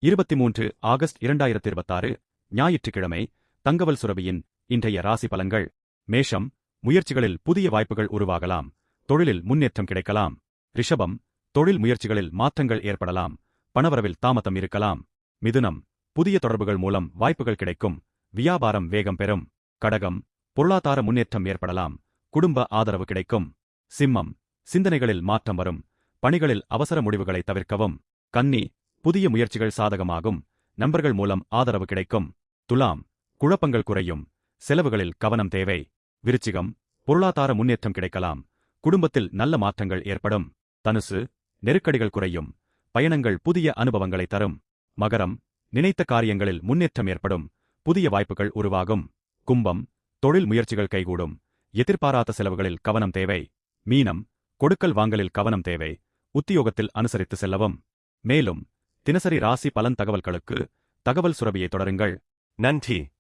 23 August 2026 ஞாயிற்றுக்கிழமை தங்கவல் சுரபியின் இன்றைய ராசி பலன்கள். மேஷம், முயற்சிகளில் புதிய வாய்ப்புகள் உருவாகலாம். தொழிலில் முன்னேற்றம் கிடைக்கலாம். ரிஷபம், தொழில் முயற்சிகளில் மாற்றங்கள் ஏற்படலாம். பணவரவில் தாமதம் இருக்கலாம். மிதுனம், புதிய தொடர்புகள் மூலம் வாய்ப்புகள் கிடைக்கும். வியாபாரம் வேகம் பெறும். கடகம், பொருளாதார முன்னேற்றம் ஏற்படலாம். குடும்ப ஆதரவு கிடைக்கும். சிம்மம், சிந்தனைகளில் மாற்றம் வரும். பணிகளில் அவசர முடிவுகளை தவிர்க்கவும். கன்னி, புதிய முயற்சிகள் சாதகமாகும். நண்பர்கள் மூலம் ஆதரவு கிடைக்கும். துலாம், குழப்பங்கள் குறையும். செலவுகளில் கவனம் தேவை. விருச்சிகம், பொருளாதார முன்னேற்றம் கிடைக்கலாம். குடும்பத்தில் நல்ல மாற்றங்கள் ஏற்படும். தனுசு, நெருக்கடிகள் குறையும். பயணங்கள் புதிய அனுபவங்களை தரும். மகரம், நினைத்த காரியங்களில் முன்னேற்றம் ஏற்படும். புதிய வாய்ப்புகள் உருவாகும். கும்பம், தொழில் முயற்சிகள் கைகூடும். எதிர்பாராத செலவுகளில் கவனம் தேவை. மீனம், கொடுக்கல் வாங்கலில் கவனம் தேவை. உத்தியோகத்தில் அனுசரித்து செல்லவும். மேலும் தினசரி ராசி பலன் தகவல்களுக்கு தகவல் சுரபியை தொடருங்கள். நன்றி.